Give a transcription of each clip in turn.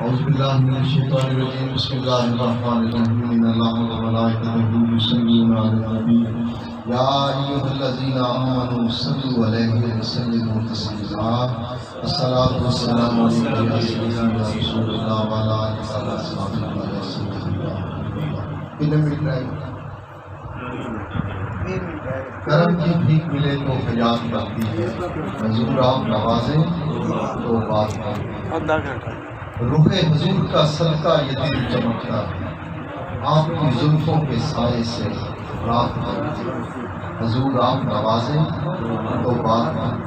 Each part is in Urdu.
أعوذ بالله من الشيطان الرجيم بسم الله الرحمن الرحيم إن الله وملائكته يصلون على النبي يا أيها الذين آمنوا صلوا عليه وسلموا تسليما الصلاة والسلام عليك يا سيدنا يا رسول الله وعلى آلك وصحبه وسلم. کرم کی بھیک ملے تو حیات بنتی ہے، حضور آپ نوازیں تو بات کریں. رخ حضور کا صدقہ یہ دل چمکتا ہے، آپ کی زلفوں کے سائے سے رات بنتی ہے. حضور آپ نوازیں تو بات کریں.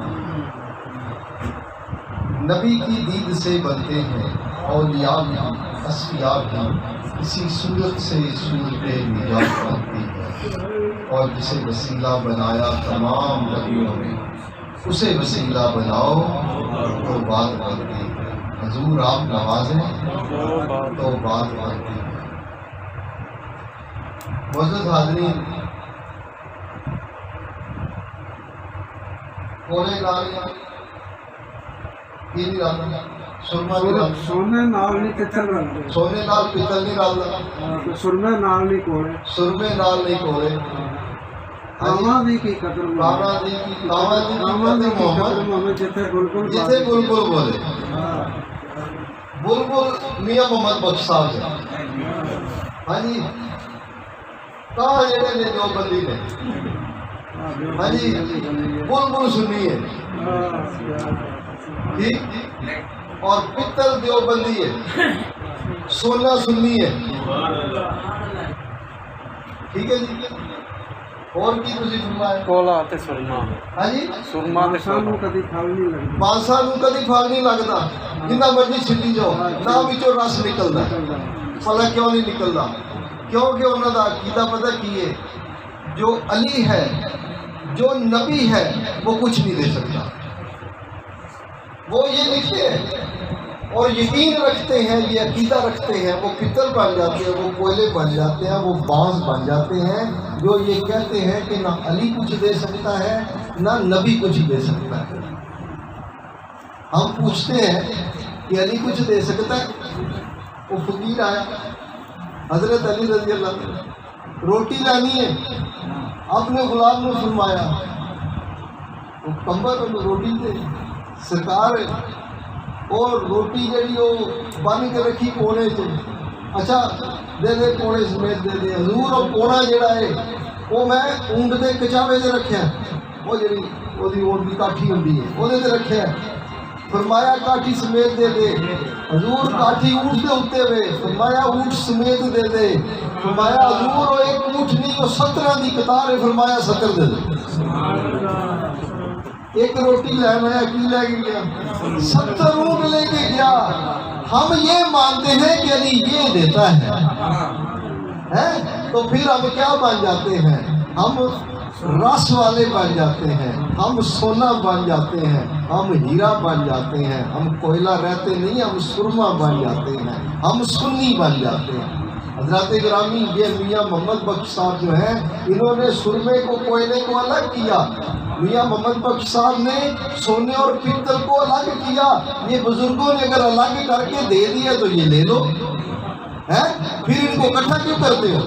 نبی کی دید سے بنتے ہیں اولیاء بھی، اصفیاء بھی. اسی صورت سے صورت نجات بنتی ہے، اور جسے وسیلہ بنایا تمام نبیوں نے اسے وسیلہ بناؤ تو بات بنتی ہے. حضور آپ نوازیں تو بات بنتی ہے. معزز حاضرین، کونے لال سونے نال نہیں پتل رلتے، سونے نال پتل نہیں رلدا، سرمے نال نہیں کولے، سرمے نال نہیں کولے. کاواں دی کی قدر کاواں دی کی محمد جتھے بلبل جتھے بلبل بولے. بلبل میاں محمد بخش صاحب ہے. ہاں جی، کہاں جڑے نے جو بندی نے، ہاں جی، بلبل سنی ہے ٹھیک، اور پتل دیوبندی ہے، سونا سنی ہے. ٹھیک ہے جی. اور کی تسی فرمایا کولا تے سرما، ہاں جی، سرما تے سانو کدی پھل نہیں لگدا، بانسا نو کدی پھل نہیں لگدا. جنہ مرضی چھٹی جاؤ نہ وچوں رس نکلدا. پھلا کیوں نہیں نکلدا؟ کیونکہ انہاں دا عقیدہ پتہ کی ہے، جو علی ہے، جو نبی ہے، وہ کچھ نہیں دے سکتا. وہ یہ لکھتے ہیں اور یقین رکھتے ہیں، یہ عقیدہ رکھتے ہیں، وہ پتل بن جاتے ہیں، وہ کوئلے بن جاتے ہیں، وہ بانس بن جاتے ہیں، جو یہ کہتے ہیں کہ نہ علی کچھ دے سکتا ہے نہ نبی کچھ دے سکتا ہے. ہم پوچھتے ہیں کہ علی کچھ دے سکتا ہے؟ وہ فقیر آیا حضرت علی رضی اللہ عنہ، روٹی لانی ہے، اپنے غلام نے فرمایا وہ کمبر روٹی دے سرکار ہے، اور روٹی جڑی وہ بن کے رکھی کونے سے، اچھا دے دے کونے سمیت دے دے. حضور وہ کونا جڑا ہے وہ میں اونٹ دے کچاوے دے رکھیا، وہ جڑی اودی اونٹ دی کاٹھی ہوندی ہے اودے تے رکھیا. فرمایا کاٹھی سمیت دے دے. حضور کاٹھی اونٹ دے اوتے ہوئے، فرمایا اونٹ سمیت دے دے. فرمایا حضور وہ ایک اونٹ نہیں، وہ 17 دی قطار ہے، فرمایا 70 دے دے. ایک روٹی لینا ہے، کی لے کے گیا؟ 70 اونٹ لے کے گیا. ہم یہ مانتے ہیں کہ علی یہ دیتا ہے، تو پھر ہم کیا بن جاتے ہیں؟ ہم رس والے بن جاتے ہیں، ہم سونا بن جاتے ہیں، ہم ہیرا بن جاتے ہیں، ہم کوئلہ رہتے نہیں، ہم سرما بن جاتے ہیں، ہم سنی بن جاتے ہیں. حضرات گرامی، یہ میاں محمد بخش صاحب جو ہیں، انہوں نے سرمے کو کوئلے کو الگ کیا. میاں محمد بخش صاحب نے سونے اور پتل کو الگ کیا. یہ بزرگوں نے اگر الگ کر کے دے دیا تو یہ لے لو، پھر ان کو اکٹھا کیوں کرتے ہو؟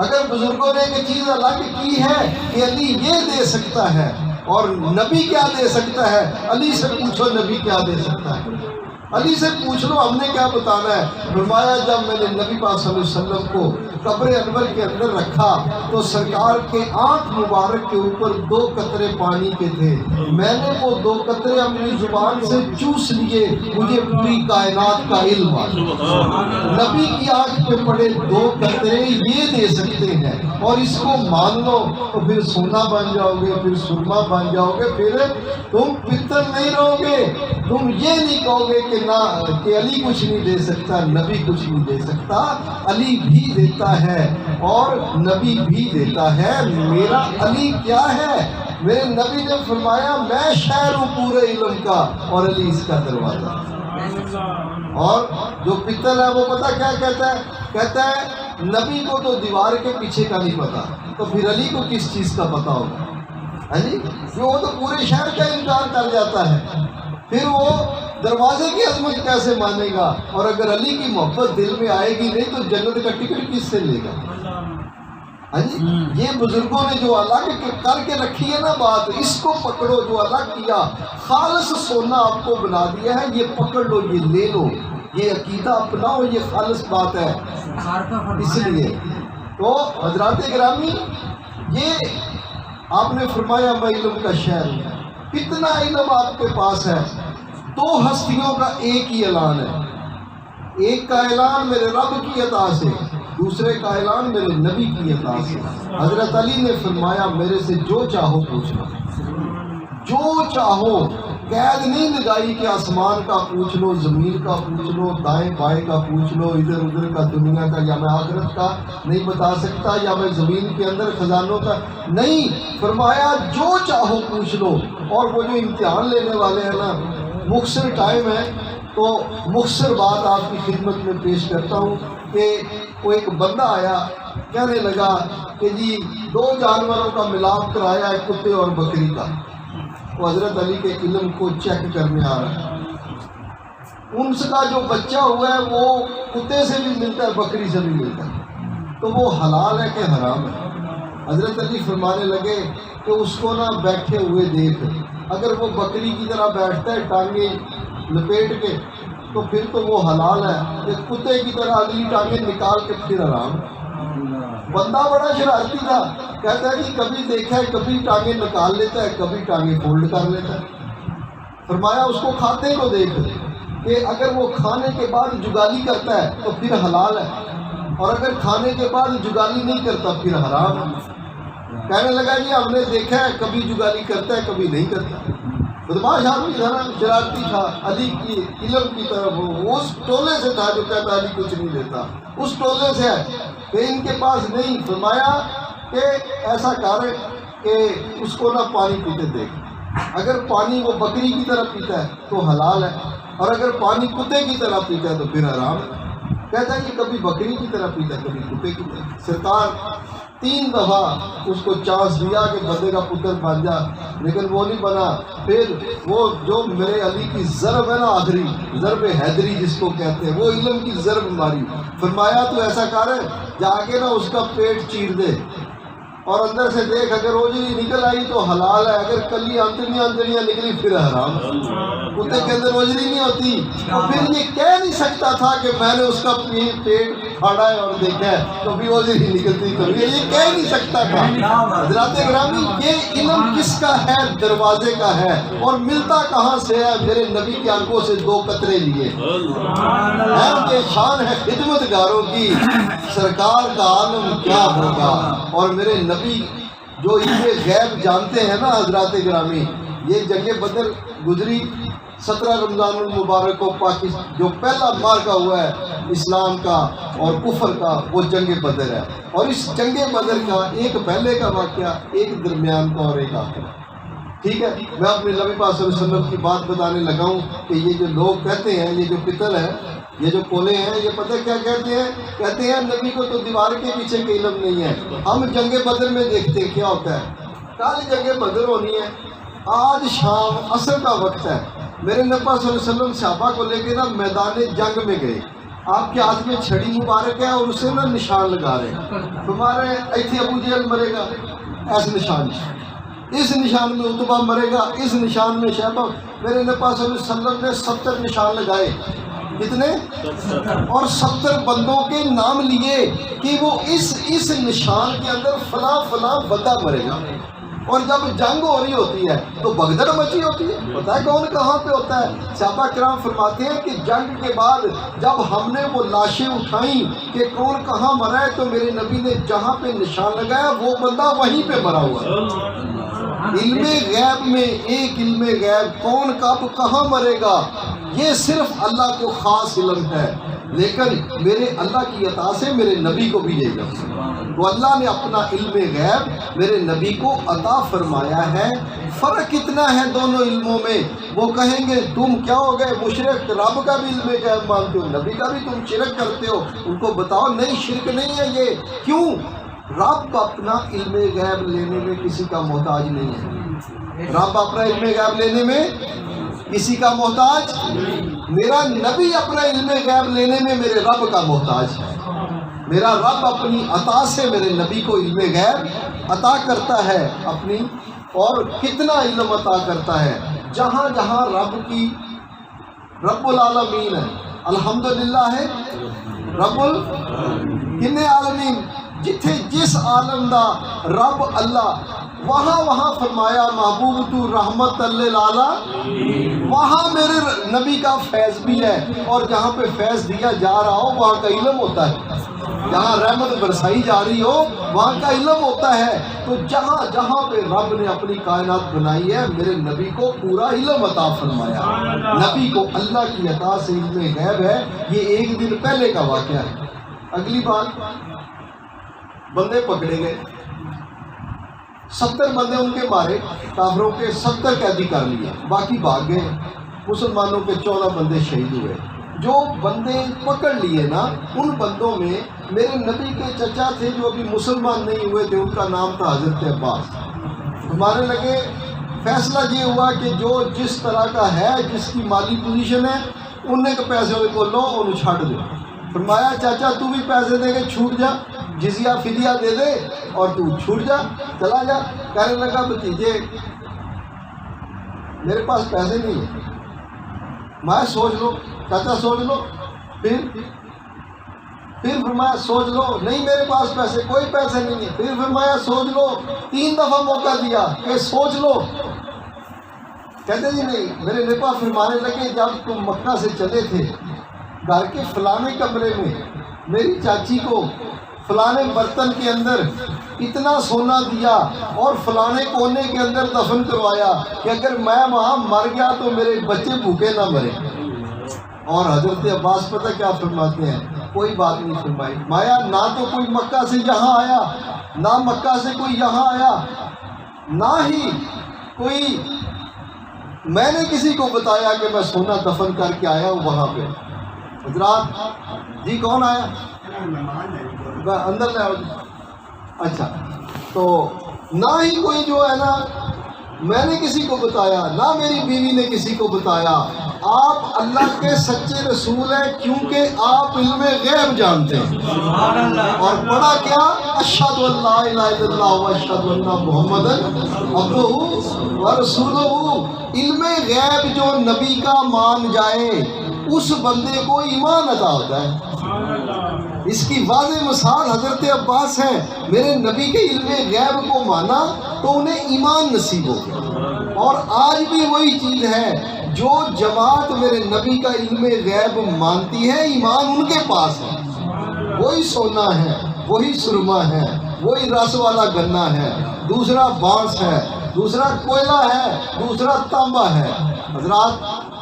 اگر بزرگوں نے ایک چیز الگ کی ہے کہ علی یہ دے سکتا ہے اور نبی کیا دے سکتا ہے، علی سے پوچھو نبی کیا دے سکتا ہے. علی سے پوچھ لو ہم نے کیا بتانا ہے. فرمایا جب میں نے نبی پاک صلی اللہ علیہ وسلم کو قبر انور کے اندر رکھا تو سرکار کے آنکھ مبارک کے اوپر 2 قطرے پانی کے تھے. میں نے وہ 2 قطرے اپنی زبان سے چوس لیے، مجھے پوری کائنات کا علم آ. نبی کی آنکھ پہ پڑے 2 قطرے یہ دے سکتے ہیں، اور اس کو مان لو تو پھر سونا بن جاؤ گے، پھر سرما بن جاؤ گے، پھر تم پتل نہیں رہو گے. تم یہ نہیں کہو گے کہ نہ کہ علی کچھ نہیں دے سکتا، نبی کچھ نہیں دے سکتا. علی بھی دیتا ہے اور نبی بھی دیتا ہے. میرا علی کیا ہے؟ میرے نبی نے فرمایا میں شہر ہوں پورے علم کا اور علی اس کا دروازہ. اور جو پتل ہے وہ پتہ کیا کہتا ہے؟ کہتا ہے نبی کو تو دیوار کے پیچھے کا نہیں پتا، تو پھر علی کو کس چیز کا پتا ہوگا؟ ہاں جی، وہ تو پورے شہر کا انکار کر جاتا ہے. پھر وہ دروازے کی عظمت کیسے مانے گا؟ اور اگر علی کی محبت دل میں آئے گی نہیں تو جنت کا ٹکٹ کس سے لے گا؟ ہاں جی، یہ بزرگوں نے جو الگ کر کے رکھی ہے نا بات، اس کو پکڑو، جو الگ کیا، خالص سونا آپ کو بنا دیا ہے، یہ پکڑ لو، یہ لے لو، یہ عقیدہ اپناؤ، یہ خالص بات ہے۔ اس لیے تو حضرات گرامی، یہ آپ نے فرمایا میں علم کا شہر ہوں، کتنا علم آپ کے پاس ہے؟ دو ہستیوں کا ایک ہی اعلان ہے، ایک کا اعلان میرے رب کی عطا سے، دوسرے کا اعلان میرے نبی کی عطا سے۔ حضرت علی نے فرمایا میرے سے جو چاہو پوچھ لو، جو چاہو، قید نہیں لگائی کہ آسمان کا پوچھ لو، زمین کا پوچھ لو، دائیں بائیں کا پوچھ لو، ادھر ادھر کا، دنیا کا، یا میں آخرت کا نہیں بتا سکتا، یا میں زمین کے اندر خزانوں کا نہیں، فرمایا جو چاہو پوچھ لو۔ اور وہ جو امتحان لینے والے ہیں نا، مختصر ٹائم ہے تو مختصر بات آپ کی خدمت میں پیش کرتا ہوں کہ وہ ایک بندہ آیا، کہنے لگا کہ جی دو جانوروں کا ملاپ کرایا ہے، کتے اور بکری کا۔ وہ حضرت علی کے علم کو چیک کرنے آ رہا ہے، ان کا جو بچہ ہوا ہے وہ کتے سے بھی ملتا ہے، بکری سے بھی ملتا ہے، تو وہ حلال ہے کہ حرام ہے؟ حضرت علی فرمانے لگے کہ اس کو نہ بیٹھے ہوئے دیکھ، اگر وہ بکری کی طرح بیٹھتا ہے ٹانگیں لپیٹ کے تو پھر تو وہ حلال ہے، کہ کتے کی طرح اگلی ٹانگیں نکال کے پھر حرام۔ بندہ بڑا شرارتی تھا، کہتا ہے کہ کبھی دیکھا ہے کبھی ٹانگیں نکال لیتا ہے، کبھی ٹانگیں فولڈ کر لیتا ہے۔ فرمایا اس کو کھاتے کو دیکھ کہ اگر وہ کھانے کے بعد جگالی کرتا ہے تو پھر حلال ہے، اور اگر کھانے کے بعد جگالی نہیں کرتا پھر حرام ہے۔ کہنے لگا جی ہم نے دیکھا ہے کبھی جگالی کرتا ہے کبھی نہیں کرتا۔ بدماش آدمی تھا نا، شرارتی تھا، علی کی علم کی طرف وہ اس ٹولے سے تھا جو کہتا علی کچھ نہیں دیتا، اس ٹولے سے ہے کہ ان کے پاس نہیں۔ فرمایا کہ ایسا کر کہ اس کو نہ پانی پیتے دیکھ، اگر پانی وہ بکری کی طرح پیتا ہے تو حلال ہے، اور اگر پانی کتے کی طرح پیتا ہے تو پھر حرام ہے۔ کہتا ہے کہ کبھی بکری کی طرح پیتا ہے کبھی کتے کی طرح۔ سرکار 3 دفعہ اس کو چانس دیا کہ بندے کا پتر بن جا، لیکن وہ نہیں بنا۔ پھر وہ جو میرے علی کی ضرب ہے نا، آخری ضرب حیدری جس کو کہتے ہیں، وہ علم کی ضرب ماری۔ فرمایا تو ایسا کر، جا کے نا اس کا پیٹ چیر دے اور اندر سے دیکھ، اگر روجلی نکل آئی تو حلال ہے، اگر کلی انتڑیاں نکلی پھر حرام۔ کتے کے اندر روجلی نہیں ہوتی، تو پھر یہ کہہ نہیں سکتا تھا کہ میں نے اس کا پیٹ پھاڑا ہے اور دیکھا ہے تو بھی روجلی نکلتی، تو یہ کہہ نہیں سکتا تھا۔ حضرات گرامی، یہ علم کس کا ہے؟ دروازے کا ہے، اور ملتا کہاں سے ہے؟ میرے نبی کی آنکھوں سے 2 قطرے لیے ہیں، کہ شان ہے خدمت گاروں کی، سرکار کا عالم کیا ہوگا۔ اور میرے نبی جو علم غیب جانتے ہیں نا حضرات گرامی، یہ جنگ بدر گزری 17 رمضان المبارک کو، پاکستان جو پہلا مارکا ہوا ہے اسلام کا اور کفر کا، وہ جنگ بدر ہے۔ اور اس جنگ بدر کا ایک پہلے کا واقعہ، ایک درمیان کا اور ایک آخر۔ ٹھیک ہے، میں اپنے نبی پاک صلی اللہ علیہ وسلم کی بات بتانے لگا ہوں کہ یہ جو لوگ کہتے ہیں، یہ جو پتل ہے، یہ جو کولے ہیں، یہ پتہ کیا کہتے ہیں؟ کہتے ہیں نبی کو تو دیوار کے پیچھے کا علم نہیں ہے، ہم جنگ بدر میں دیکھتے ہیں کیا ہوتا ہے۔ کل جنگ بدر ہونی ہے، آج شام عصر کا وقت ہے، میرے نبی صلی اللہ علیہ وسلم صحابہ کو لے کے نا میدان جنگ میں گئے، آپ کے ہاتھ میں چھڑی مبارک ہے اور اسے نا نشان لگا رہے ہیں، تمہارے ایتھے ابو جہل مرے گا ایسے نشان، اس نشان میں عتبہ مرے گا، اس نشان میں شیبہ۔ میرے نبی صلی اللہ علیہ وسلم نے 70 نشان لگائے، کتنے؟ اور 70 بندوں کے نام لیے کہ وہ اس نشان کے اندر فلاں فلاں بندہ مرے گا۔ اور جب جنگ ہو رہی ہوتی ہے تو بھگدڑ مچی ہوتی ہے، پتہ ہے کون کہاں پہ ہوتا ہے؟ صحابہ کرام فرماتے ہیں کہ جنگ کے بعد جب ہم نے وہ لاشیں اٹھائیں کہ کون کہاں مرا ہے، تو میرے نبی نے جہاں پہ نشان لگایا وہ بندہ وہیں پہ مرا ہوا ہے۔ علم غیب میں ایک علم غیب، کون کب کہاں مرے گا یہ صرف اللہ کو خاص علم ہے، لیکن میرے اللہ کی عطا سے میرے نبی کو بھی یہی علم، تو اللہ نے اپنا علم غیب میرے نبی کو عطا فرمایا ہے۔ فرق اتنا ہے دونوں علموں میں، وہ کہیں گے تم کیا ہو گئے مشرک، رب کا بھی علم غیب مانتے ہو، نبی کا بھی تم شرک کرتے ہو، ان کو بتاؤ نہیں شرک نہیں ہے یہ۔ کیوں؟ رب اپنا علم غیب لینے میں کسی کا محتاج نہیں ہے، رب اپنا علم غیب لینے میں کسی کا محتاج، میرا نبی اپنا علم غیب لینے میں میرے رب کا محتاج ہے۔ میرا رب اپنی عطا سے میرے نبی کو علم غیب عطا کرتا ہے اپنی، اور کتنا علم عطا کرتا ہے۔ جہاں جہاں رب العالمین ہے، الحمدللہ ہے رب کنے عالمین، جتھے جس عالم دا رب اللہ، وہاں فرمایا محبوب تو رحمت للعالمین، وہاں میرے نبی کا فیض بھی ہے، اور جہاں پہ فیض دیا جا رہا ہو وہاں کا علم ہوتا ہے، جہاں رحمت برسائی جا رہی ہو وہاں کا علم ہوتا ہے۔ تو جہاں جہاں پہ رب نے اپنی کائنات بنائی ہے میرے نبی کو پورا علم عطا فرمایا۔ نبی کو اللہ کی عطا سے علم غیب ہے، یہ ایک دن پہلے کا واقعہ ہے۔ اگلی بات، بندے پکڑے گئے، 70 بندے ان کے مارے، کافروں کے 70 قیدی کر لیے، باقی بھاگ گئے، مسلمانوں کے 14 بندے شہید ہوئے۔ جو بندے پکڑ لیے نا، ان بندوں میں میرے نبی کے چچا تھے جو ابھی مسلمان نہیں ہوئے تھے، ان کا نام تھا حضرت عباس۔ ہمارے لگے فیصلہ یہ ہوا کہ جو جس طرح کا ہے، جس کی مالی پوزیشن ہے، انہیں کے پیسے کو لو اور چھاٹ دو۔ فرمایا چاچا تو بھی پیسے دے کے چھوٹ جا، جزیہ فدیہ دے دے اور تو چھوٹ جا، چلا جا۔ کہنے لگا بھتیجے میرے پاس پیسے نہیں ہیں۔ میں سوچ لو چاچا، سوچ لو، پھر فرمایا سوچ لو، نہیں میرے پاس پیسے، کوئی پیسے نہیں ہیں۔ پھر فرمایا سوچ لو، 3 دفعہ موقع دیا کہ سوچ لو، کہتے جی نہیں۔ میرے نپا فرمانے لگے جب تم مکہ سے چلے تھے، گھر کے فلانے کمرے میں میری چاچی کو فلانے برتن کے اندر اتنا سونا دیا اور فلانے کونے کے اندر دفن کروایا کہ اگر میں وہاں مر گیا تو میرے بچے بھوکے نہ مرے۔ اور حضرت عباس پتہ کیا فرماتے ہیں؟ کوئی بات نہیں فرمائی، مایا نہ تو کوئی مکہ سے یہاں آیا، نہ مکہ سے کوئی یہاں آیا، نہ ہی کوئی میں نے کسی کو بتایا کہ میں سونا دفن کر کے آیا ہوں وہاں پہ۔ حضرات جی کون آیا؟ اندر لے آؤ۔ اچھا، تو نہ ہی کوئی جو ہے نا میں نے کسی کو بتایا، نہ میری بیوی نے کسی کو بتایا۔ آپ اللہ کے سچے رسول ہیں کیونکہ آپ علم غیب جانتے ہیں۔ اور پڑھا کیا؟ اشہد ان لا الہ الا اللہ و اشہد ان محمدًا عبدہ و رسولہ۔ علم غیب جو نبی کا مان جائے اس بندے کو ایمان عطا ہوتا ہے۔ اس کی واضح مثال حضرت عباس ہے۔ میرے نبی کے علم غیب کو مانا تو انہیں ایمان نصیب ہو گیا۔ اور آج بھی وہی چیز ہے، جو جماعت میرے نبی کا علم غیب مانتی ہے ایمان ان کے پاس ہے۔ وہی سونا ہے، وہی سرما ہے، وہی رس والا گنا ہے، دوسرا بانس ہے، دوسرا کوئلہ ہے، دوسرا تانبا ہے۔ حضرات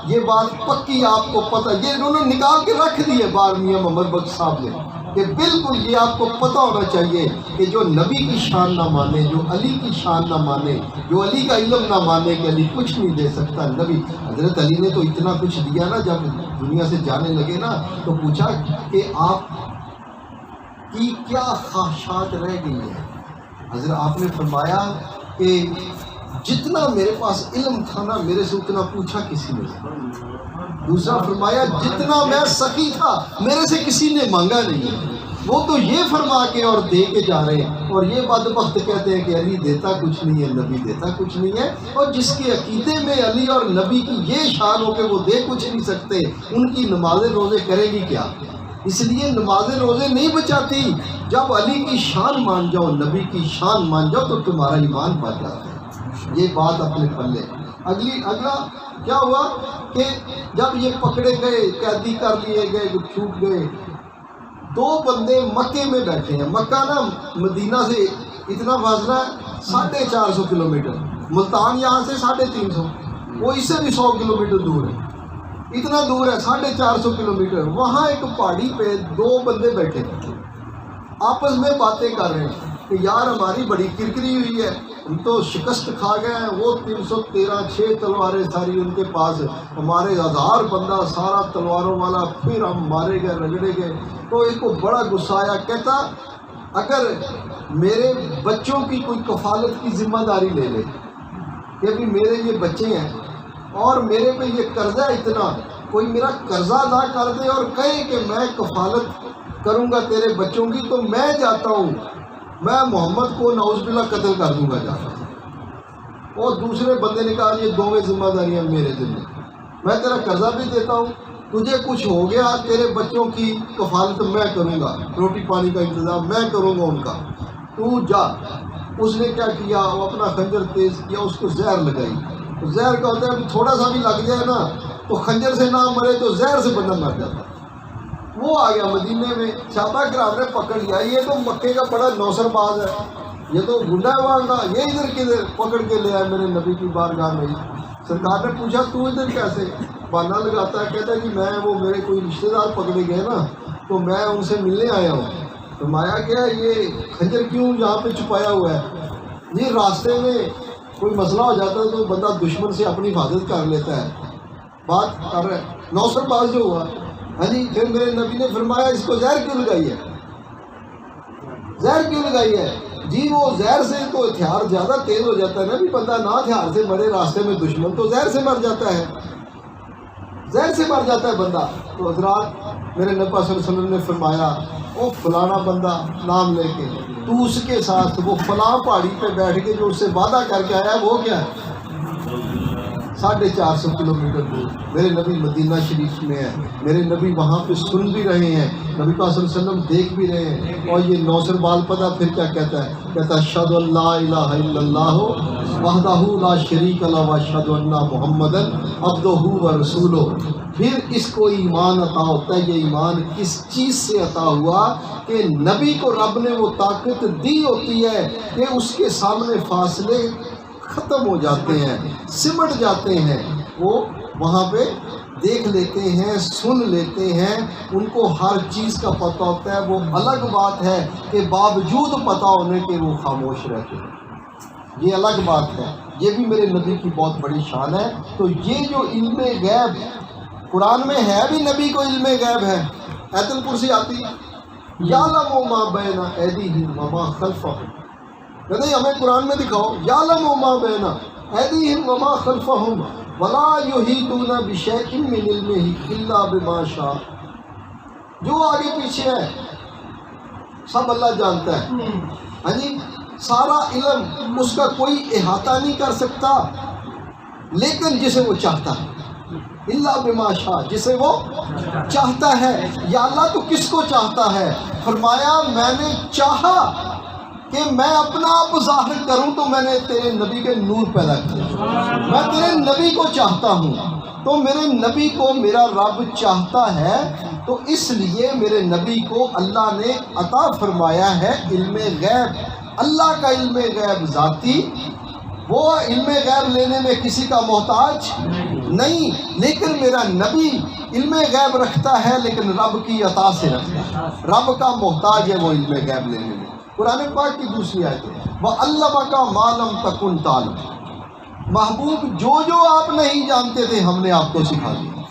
یہ بات پکی آپ کو پتہ، یہ انہوں نے نکال کے رکھ دی ہے باہر میاں محمد بخش صاحب نے، کہ بالکل یہ آپ کو پتہ ہونا چاہیے کہ جو نبی کی شان نہ مانے، جو علی کی شان نہ مانے، جو علی کا علم نہ مانے کہ علی کچھ نہیں دے سکتا۔ نبی حضرت علی نے تو اتنا کچھ دیا نا، جب دنیا سے جانے لگے نا تو پوچھا کہ آپ کی کیا خواہشات رہ گئی ہیں؟ حضرت آپ نے فرمایا کہ جتنا میرے پاس علم تھا نا میرے سے اتنا پوچھا کسی نے۔ دوسرا فرمایا جتنا میں سخی تھا میرے سے کسی نے مانگا نہیں۔ وہ تو یہ فرما کے اور دے کے جا رہے ہیں، اور یہ بدبخت کہتے ہیں کہ علی دیتا کچھ نہیں ہے، نبی دیتا کچھ نہیں ہے۔ اور جس کے عقیدے میں علی اور نبی کی یہ شان ہو کہ وہ دے کچھ نہیں سکتے، ان کی نمازیں روزے کریں گی کیا؟ اس لیے نمازیں روزے نہیں بچاتی۔ جب علی کی شان مان جاؤ، نبی کی شان مان جاؤ تو تمہارا ایمان بچ جاتا ہے۔ یہ بات اپنے پلے۔ اگلا کیا ہوا کہ جب یہ پکڑے گئے، قیدی کر لیے گئے، چھوٹ گئے، 2 بندے مکے میں بیٹھے ہیں۔ مکہ نا مدینہ سے اتنا فاصلہ ہے 450 کلومیٹر، ملتان یہاں سے 350، وہ اس سے بھی 100 کلومیٹر دور ہے، اتنا دور ہے 450 کلومیٹر۔ وہاں ایک پہاڑی پہ 2 بندے بیٹھے آپس میں باتیں کر رہے ہیں کہ یار ہماری بڑی کرکری ہوئی ہے، ہم تو شکست کھا گئے ہیں، وہ 313 6 تلواریں ساری ان کے پاس، ہمارے 1000 بندہ سارا تلواروں والا، پھر ہم مارے گئے، رگڑے گئے۔ تو ایک کو بڑا غصہ آیا، کہتا اگر میرے بچوں کی کوئی کفالت کی ذمہ داری لے لے کہ ابھی میرے یہ بچے ہیں، اور میرے پہ یہ قرضہ اتنا، کوئی میرا قرضہ ادا کر دے اور کہے کہ میں کفالت کروں گا تیرے بچوں کی، تو میں جاتا ہوں، میں محمد کو نعوذ باللہ قتل کر دوں گا جاتا ہوں۔ اور دوسرے بندے نے کہا یہ دونوں ذمہ داریاں میرے ذمہ، میں تیرا قرضہ بھی دیتا ہوں، تجھے کچھ ہو گیا تیرے بچوں کی کفالت میں کروں گا، روٹی پانی کا انتظام میں کروں گا ان کا، تو جا۔ اس نے کیا کیا، وہ اپنا خنجر تیز کیا، اس کو زہر لگائی۔ تو زہر کا ہوتا ہے کہ تھوڑا سا بھی لگ جائے نا تو خنجر سے نہ مرے تو زہر سے بندہ مر جاتا۔ وہ آ گیا مدینے میں، صحابہ کرام نے پکڑ لیا، یہ تو مکے کا بڑا نوسر باز ہے، یہ تو گنڈا ہے وہاں کا، یہ ادھر کدھر پکڑ کے لے آئے میرے نبی کی بارگاہ میں۔ سرکار نے پوچھا تو ادھر کیسے؟ بہانہ لگاتا ہے، کہتا ہے کہ میں وہ میرے کوئی رشتہ دار پکڑے گئے نا تو میں ان سے ملنے آیا ہوں۔ فرمایا کیا یہ خنجر کیوں یہاں پہ چھپایا ہوا ہے؟ یہ راستے میں کوئی مسئلہ ہو جاتا ہے تو بندہ دشمن سے اپنی حفاظت کر لیتا ہے، بات کر رہا ہے نوسر باز جو ہوا۔ ہاں جی، پھر میرے نبی نے فرمایا اس کو زہر کیوں لگائی ہے؟ زہر کیوں لگائی ہے؟ جی وہ زہر سے تو ہتھیار زیادہ تیز ہو جاتا ہے نا، بھی بندہ نہ ہتھیار سے مرے راستے میں دشمن تو زہر سے مر جاتا ہے، زہر سے مر جاتا ہے بندہ۔ تو حضرات میرے نبی صلی اللہ علیہ وسلم نے فرمایا وہ فلانا بندہ نام لے کے، تو اس کے ساتھ وہ فلاں پہاڑی پہ بیٹھ کے جو اس سے وعدہ کر کے آیا وہ کیا ہے؟ 450 کلومیٹر دور میرے نبی مدینہ شریف میں ہے، میرے نبی وہاں پہ سن بھی رہے ہیں، نبی پاک صلی اللہ علیہ وسلم دیکھ بھی رہے ہیں۔ اور یہ نوسر بال پتہ پھر کیا کہتا ہے؟ کہتا ہے اشہد ان لا الہ الا اللہ وحدہ لا شریک لہ واشہد ان محمدًا عبدہ ورسولہ۔ پھر اس کو ایمان عطا ہوتا ہے۔ یہ ایمان کس چیز سے عطا ہوا؟ کہ نبی کو رب نے وہ طاقت دی ہوتی ہے کہ اس کے سامنے فاصلے ختم ہو جاتے ہیں، سمٹ جاتے ہیں، وہ وہاں پہ دیکھ لیتے ہیں، سن لیتے ہیں، ان کو ہر چیز کا پتہ ہوتا ہے۔ وہ الگ بات ہے کہ باوجود پتہ ہونے کے وہ خاموش رہتے ہیں، یہ الگ بات ہے۔ یہ بھی میرے نبی کی بہت بڑی شان ہے۔ تو یہ جو علم غیب قرآن میں ہے بھی نبی کو علم غیب ہے۔ آیت الکرسی آتی ہے یعلم ما بین ایدیہم وما خلفہم، کہتے ہیں ہمیں قرآن میں دکھاؤ یعلم ما بین ایدیہم وما خلفہم ولا یحیطون بشیء من علمہ الا بما شاء۔ جو آگے پیچھے ہے سب اللہ جانتا ہے، ہاں جی، سارا علم اس کا کوئی احاطہ نہیں کر سکتا، لیکن جسے وہ چاہتا ہے، الا بما شاء، جسے وہ چاہتا ہے۔ یا اللہ تو کس کو چاہتا ہے؟ فرمایا میں نے چاہا کہ میں اپنا آپ ظاہر کروں تو میں نے تیرے نبی کے نور پیدا کیا، میں تیرے نبی کو چاہتا ہوں، تو میرے نبی کو میرا رب چاہتا ہے، تو اس لیے میرے نبی کو اللہ نے عطا فرمایا ہے علم غیب۔ اللہ کا علم غیب ذاتی، وہ علم غیب لینے میں کسی کا محتاج نہیں، لیکن میرا نبی علم غیب رکھتا ہے لیکن رب کی عطا سے رکھتا ہے، رب کا محتاج ہے وہ علم غیب لینے میں۔ قرآن پاک کی دوسری آیت ہے وَعَلَّمَكَ مَا لَمْ تَكُنْ تَعْلَمُ، محبوب جو آپ نہیں جانتے تھے ہم نے آپ کو سکھا دیا،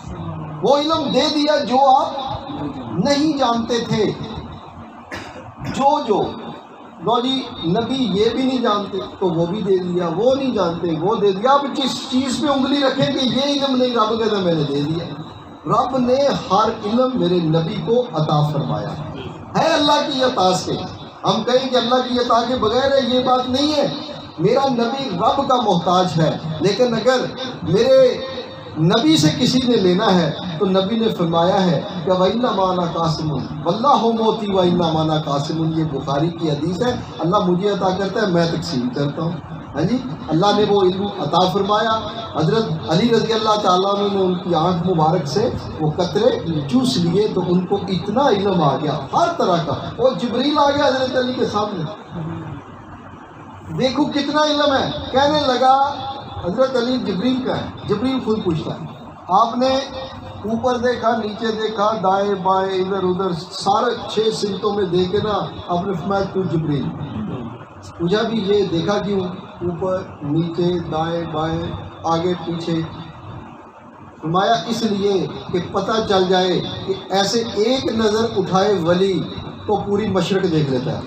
وہ علم دے دیا جو آپ نہیں جانتے تھے۔ جو لو جی نبی یہ بھی نہیں جانتے تو وہ بھی دے دیا، وہ نہیں جانتے وہ دے دیا۔ اب جس چیز پہ انگلی رکھیں کہ یہ علم نہیں، رب کہتا میں نے دے دیا۔ رب نے ہر علم میرے نبی کو عطا فرمایا ہے اللہ کی عطا سے۔ ہم کہیں کہ اللہ کی عطا کے بغیر ہے، یہ بات نہیں ہے۔ میرا نبی رب کا محتاج ہے، لیکن اگر میرے نبی سے کسی نے لینا ہے تو نبی نے فرمایا ہے کہ وَإِنَّمَا أَنَا قَاسِمٌ وَاللَّهُ مُعْطِي وَإِنَّمَا أَنَا قَاسِمٌ، یہ بخاری کی حدیث ہے۔ اللہ مجھے عطا کرتا ہے، میں تقسیم کرتا ہوں۔ ہاں جی، اللہ نے وہ علم عطا فرمایا۔ حضرت علی رضی اللہ تعالیٰ عنہ نے ان کی آنکھ مبارک سے وہ قطرے چوس لیے تو ان کو اتنا علم آ گیا ہر طرح کا، اور جبریل آ گیا حضرت علی کے سامنے، دیکھو کتنا علم ہے۔ کہنے لگا حضرت علی جبریل کا ہے، جبریل خود پوچھتا ہے آپ نے اوپر دیکھا نیچے دیکھا دائیں بائیں ادھر ادھر سارے 6 سمتوں میں دیکھے نا، آپ نے فرمایا تو جبریل۔ پوچھا بھی یہ دیکھا کیوں؟ اوپر نیچے دائیں بائیں آگے پیچھے۔ فرمایا اس لیے کہ پتہ چل جائے کہ ایسے ایک نظر اٹھائے ولی تو پوری مشرق دیکھ لیتا ہے،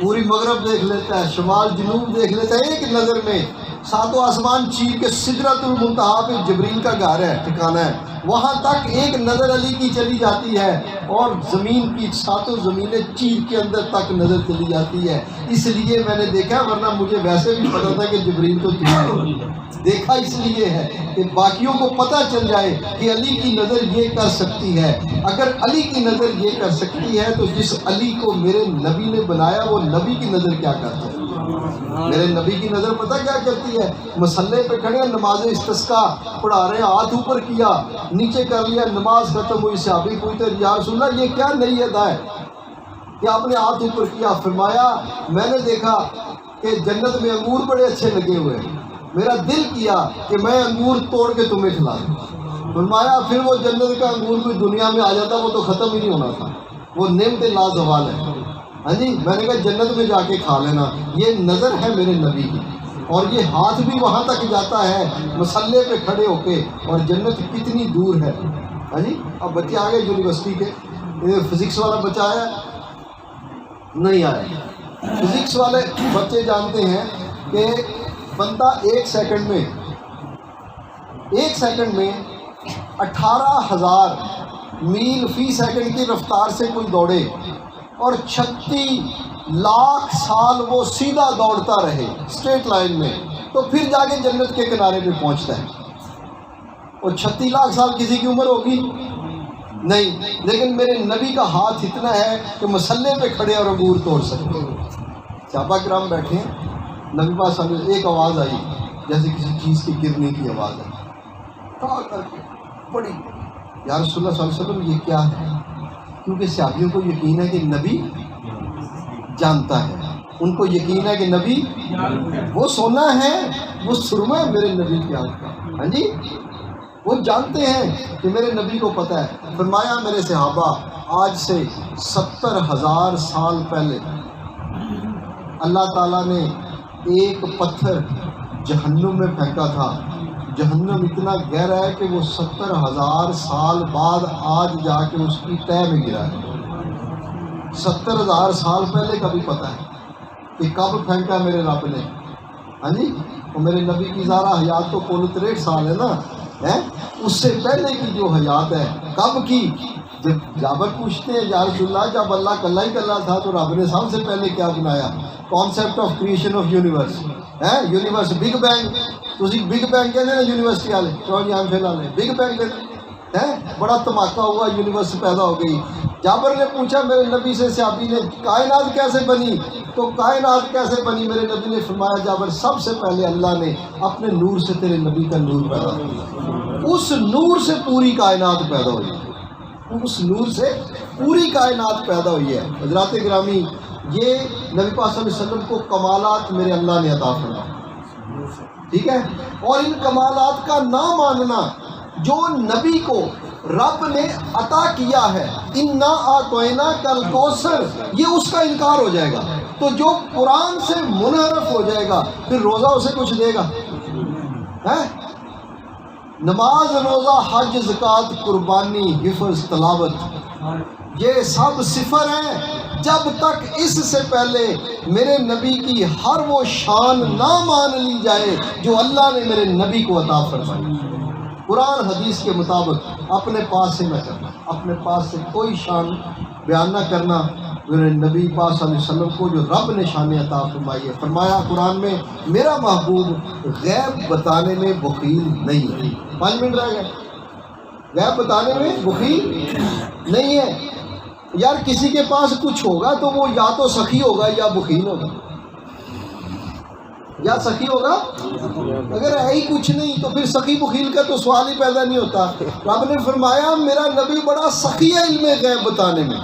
پوری مغرب دیکھ لیتا ہے، شمال جنوب دیکھ لیتا ہے ایک نظر میں۔ ساتوں آسمان چیر کے سدرۃ المنتہا پہ جبریل کا گھر ہے، ٹھکانہ ہے، وہاں تک ایک نظر علی کی چلی جاتی ہے، اور زمین کی ساتوں زمینیں چیر کے اندر تک نظر چلی جاتی ہے۔ اس لیے میں نے دیکھا، ورنہ مجھے ویسے بھی پتا تھا کہ جبریل تو دیکھا اس لیے ہے کہ باقیوں کو پتہ چل جائے کہ علی کی نظر یہ کر سکتی ہے۔ اگر علی کی نظر یہ کر سکتی ہے تو جس علی کو میرے نبی نے بنایا وہ نبی کی نظر کیا کرتا ہے؟ میرے نبی کی نظر پتہ کیا کرتی ہے؟ مصلے پہ کھڑے ہیں، نماز استسقاء پڑھا رہے ہیں، ہاتھ اوپر کیا، نیچے کر لیا، نماز ختم ہوئی، صحابی پوچھتے یا رسول اللہ یہ کیا نئی ادا ہے کہ آپ نے ہاتھ اوپر کیا؟ فرمایا میں نے دیکھا کہ جنت میں انگور بڑے اچھے لگے ہوئے ہیں، میرا دل کیا کہ میں انگور توڑ کے تمہیں کھلا دوں۔ فرمایا پھر وہ جنت کا انگور کوئی دنیا میں آ جاتا وہ تو ختم ہی نہیں ہونا تھا، وہ نعمت لازوال ہے۔ ہاں جی، میں نے کہا جنت میں جا کے کھا لینا، یہ نظر ہے میرے نبی کی، اور یہ ہاتھ بھی وہاں تک جاتا ہے مصلے پہ کھڑے ہو کے، اور جنت کتنی دور ہے۔ ہاں جی، اب بچے آ گئے یونیورسٹی کے، فزکس والا بچہ آیا نہیں آیا؟ فزکس والے بچے جانتے ہیں کہ بندہ ایک سیکنڈ میں 18,000 میل فی سیکنڈ کی رفتار سے کوئی دوڑے اور 36 لاکھ سال وہ سیدھا دوڑتا رہے اسٹریٹ لائن میں، تو پھر جا کے جنت کے کنارے پہ پہنچتا ہے۔ اور 36 لاکھ سال کسی کی عمر ہوگی نہیں، لیکن میرے نبی کا ہاتھ اتنا ہے کہ مسلے پہ کھڑے اور انگور توڑ سکتے ہیں۔ صحابہ کرام بیٹھے ہیں، نبی پاک صلی اللہ علیہ وسلم ایک آواز آئی جیسے کسی چیز کے گرنے کی آواز آئی، کر کے بڑی، یا رسول اللہ صلی اللہ علیہ وسلم یہ کیا ہے؟ کیونکہ صحابیوں کو یقین ہے کہ نبی جانتا ہے، ان کو یقین ہے کہ نبی وہ سونا ہے، وہ سرما ہے میرے نبی کے ہاتھ کا۔ ہاں جی، وہ جانتے ہیں کہ میرے نبی کو پتہ ہے۔ فرمایا میرے صحابہ آج سے 70,000 سال پہلے اللہ تعالیٰ نے ایک پتھر جہنم میں پھینکا تھا، جہنم اتنا گہرا ہے کہ وہ 70,000 سال بعد آج جا کے اس کی تہہ میں گرا ہے۔ 70,000 سال پہلے کا بھی پتہ ہے کہ کب پھینکا میرے رب نے۔ ہاں جی، اور میرے نبی کی سارا حیات تو 63 سال ہے نا، اس سے پہلے کی جو حیات ہے کب کی؟ جب جابر پوچھتے ہیں یا رسول اللہ جب اللہ کلّا ہی کلّا تھا تو رب نے سب سے پہلے کیا بنایا؟ Concept of creation of universe ہے، یونیورس بگ بینگ، تسی بگ بینگ کہتے ہیں نا یونیورسٹی والے، چون جان فی الحال بگ بینگ ہے، بڑا دھماکہ ہوا، یونیورس پیدا ہو گئی۔ جابر نے پوچھا میرے نبی سے، صحابی نے، کائنات کیسے بنی؟ تو کائنات کیسے بنی؟ میرے نبی نے فرمایا جابر سب سے پہلے اللہ نے اپنے نور سے تیرے نبی کا نور پیدا کیا، اس نور سے پوری کائنات پیدا ہوئی، اس نور سے پوری کائنات پیدا ہوئی ہے۔ حضرات گرامی، یہ نبی پاک صلی اللہ علیہ وسلم کو کمالات میرے اللہ نے عطا فرمائے، ٹھیک ہے؟ اور ان کمالات کا نہ ماننا جو نبی کو رب نے عطا کیا ہے، اِنَّا أَعْطَيْنَاكَ الْكَوْثَرَ، یہ اس کا انکار ہو جائے گا، تو جو قرآن سے منحرف ہو جائے گا پھر روزہ اسے کچھ دے گا؟ نماز، روزہ، حج، زکوٰۃ، قربانی، حفظ، تلاوت، یہ سب صفر ہیں جب تک اس سے پہلے میرے نبی کی ہر وہ شان نہ مان لی جائے جو اللہ نے میرے نبی کو عطا فرمائی۔ قرآن حدیث کے مطابق اپنے پاس سے نہ کرنا، اپنے پاس سے کوئی شان بیان نہ کرنا میرے نبی پاک صلی اللہ علیہ وسلم کو جو رب نے شان عطا فرمائی ہے۔ فرمایا قرآن میں میرا محبوب غیب بتانے میں بخیل نہیں ہے۔ 5 منٹ رہ گئے، غیب بتانے میں بخیل نہیں ہے۔ یار کسی کے پاس کچھ ہوگا تو وہ یا تو سخی ہوگا یا بخیل ہوگا، یا سخی ہوگا، اگر ہے ہی کچھ نہیں تو پھر سخی بخیل کا تو سوال ہی پیدا نہیں ہوتا۔ رب نے فرمایا میرا نبی بڑا سخی ہے علم غیب بتانے میں،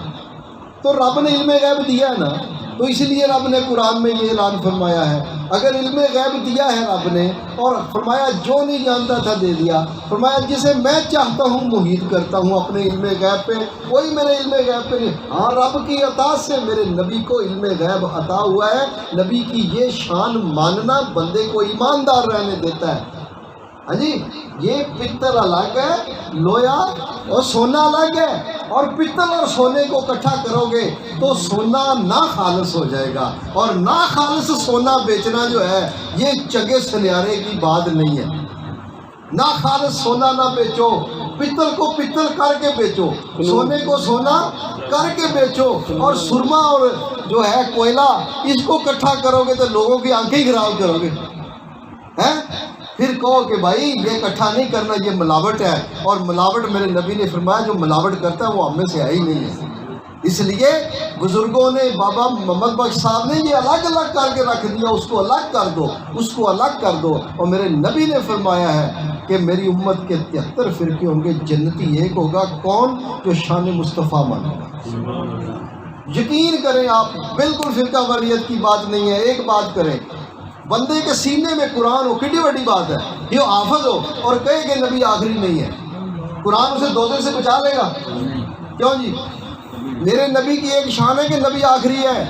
تو رب نے علم غیب دیا ہے نا، تو اس لیے رب نے قرآن میں یہ اعلان فرمایا ہے۔ اگر علم غیب دیا ہے رب نے اور فرمایا جو نہیں جانتا تھا دے دیا، فرمایا جسے میں چاہتا ہوں محیط کرتا ہوں اپنے علم غیب پہ، کوئی میرے علم غیب پہ نہیں۔ ہاں رب کی عطا سے میرے نبی کو علم غیب عطا ہوا ہے۔ نبی کی یہ شان ماننا بندے کو ایماندار رہنے دیتا ہے۔ ہاں جی، یہ پتل الگ ہے، لویا اور سونا الگ ہے، اور پتل اور سونے کو اکٹھا کرو گے تو سونا ناخالص ہو جائے گا، اور ناخالص سونا بیچنا جو ہے یہ چگے سنیارے کی بات نہیں ہے۔ ناخالص سونا نہ بیچو، پتل کو پتل کر کے بیچو، سونے کو سونا کر کے بیچو، اور سرما اور جو ہے کوئلہ اس کو اکٹھا کرو گے تو لوگوں کی آنکھیں خراب کرو گے، ہیں؟ پھر کہو کہ بھائی یہ اکٹھا نہیں کرنا، یہ ملاوٹ ہے، اور ملاوٹ میرے نبی نے فرمایا جو ملاوٹ کرتا ہے وہ ہم میں سے ہے ہی نہیں ہے۔ اس لیے بزرگوں نے، بابا محمد بخش صاحب نے یہ الگ الگ کر کے رکھ دیا، اس کو الگ کر دو، اس کو الگ کر دو، اور میرے نبی نے فرمایا ہے کہ میری امت کے 73 فرقے ہوں گے، جنتی ایک ہوگا، کون؟ جو شان مصطفیٰ مانے گا۔ یقین کریں آپ، بالکل فرقہ واریت کی بات نہیں ہے۔ ایک بات کریں، بندے کے سینے میں قرآن ہو، کتنی بڑی بات ہے، یہ حافظ ہو اور کہے کہ نبی آخری نہیں ہے، قرآن اسے دوزخ سے بچا لے گا؟ کیوں جی؟ میرے نبی کی ایک شان ہے کہ نبی آخری ہے،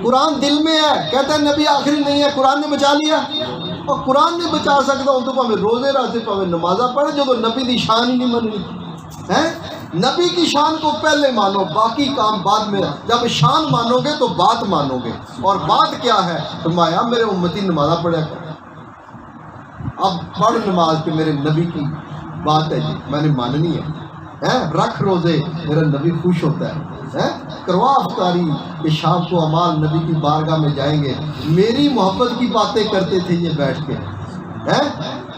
قرآن دل میں ہے، کہتا ہے نبی آخری نہیں ہے، قرآن نے بچا لیا۔ اور قرآن نہیں بچا سکتا ہوں تو پاویں روزے رکھتے، پاویں نمازاں پڑھے، جو تو نبی کی شان ہی نہیں مننی ہے۔ نبی کی شان کو پہلے مانو، باقی کام بعد میں۔ جب شان مانو گے تو بات مانو گے، اور بات کیا ہے؟ فرمایا میرے امتی نمازاں پڑھا کر۔ اب پڑھ نماز کہ میرے نبی کی بات ہے جی، میں نے ماننی ہے، رکھ روزے، میرا نبی خوش ہوتا ہے، کروا افطاری کہ شام کو امال نبی کی بارگاہ میں جائیں گے، میری محبت کی باتیں کرتے تھے یہ بیٹھ کے،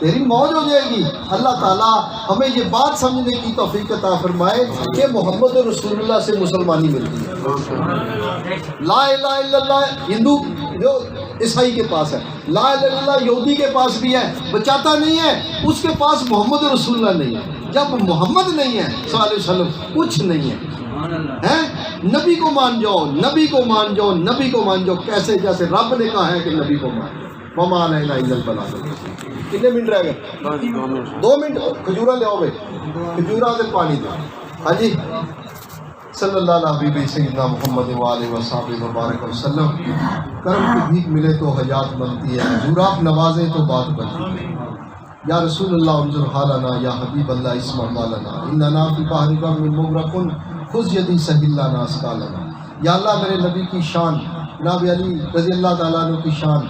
تیری موج ہو جائے گی۔ اللہ تعالیٰ ہمیں یہ بات سمجھنے کی توفیق عطا فرمائے کہ محمد رسول اللہ سے مسلمانی ملتی ہے۔ لا الہ الا اللہ ہندو جو عیسائی کے پاس ہے، لا الہ الا اللہ یہودی کے پاس بھی ہے، بچاتا نہیں ہے، اس کے پاس محمد رسول اللہ نہیں ہے۔ جب محمد نہیں ہے صلی اللہ علیہ وسلم، کچھ نہیں ہے۔ نبی کو مان جاؤ، نبی کو مان جاؤ، نبی کو مان جاؤ، کیسے؟ جیسے رب نے کہا ہے کہ نبی کو مان۔ وما علینا الا البلاغ۔ کتنے منٹ رہ گئے؟ 2 منٹ۔ کھجورا لے آؤ بھائی، کھجورا سے پانی دو۔ ہاں جی، صلی اللہ علیہ حبیب سیدنا محمد وآلہ وصحبہ وبارک وسلم۔ کرم کی بھیک ملے تو حیات بنتی ہے، حضور آپ نوازیں تو بات بنتی ہے۔ یا رسول اللہ انظر حالنا، یا حبیب اللہ اسمع قالنا، اننا فی بحر غم مغرق خذ یدی سہل لنا اسقالنا۔ یا اللہ میرے نبی کی شان، جناب علی رضی اللہ تعالیٰ عنہ کی شان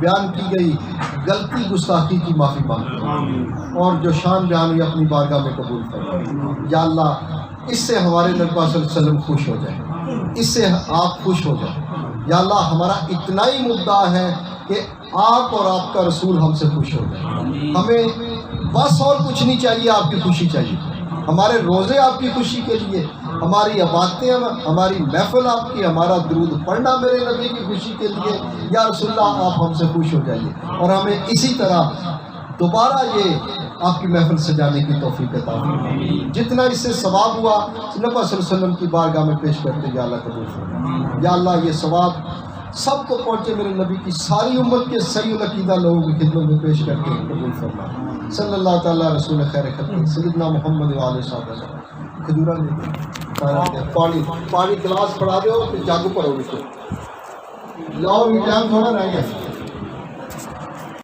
بیان کی گئی، غلطی گستاخی کی معافی مانگتے ہیں، اور جو شان بیان ہوئی اپنی بارگاہ میں قبول فرمائے۔ یا اللہ اس سے ہمارے نبی صلی اللہ علیہ وسلم خوش ہو جائیں، اس سے آپ خوش ہو جائیں۔ یا اللہ ہمارا اتنا ہی مدعا ہے کہ آپ اور آپ کا رسول ہم سے خوش ہو جائے، ہمیں بس اور کچھ نہیں چاہیے، آپ کی خوشی چاہیے۔ ہمارے روزے آپ کی خوشی کے لیے، ہماری عبادتیں، ہماری محفل آپ کی، ہمارا درود پڑھنا میرے نبی کی خوشی کے لیے۔ یا رسول اللہ آپ ہم سے خوش ہو جائیے، اور ہمیں اسی طرح دوبارہ یہ آپ کی محفل سجانے کی توفیق عطا فرمائے۔ جتنا اس سے ثواب ہوا نبی صلی اللہ علیہ وسلم کی بارگاہ میں پیش کرتے یا اللہ قبول فرمائے۔ یا اللہ یہ ثواب سب کو پہنچے، میرے نبی کی ساری امت کے صحیح العقیدہ لوگوں کی خدمت میں پیش کر کے قبول فرمائے۔ صلی اللہ تعالیٰ رسول خیر خلق سیدنا محمد وآلہ وسلم۔ کھجورا لے پانی گلاس پڑا دو، پھر جاگو پڑو گے تو لاؤ، ٹائم تھوڑا رہ گیا۔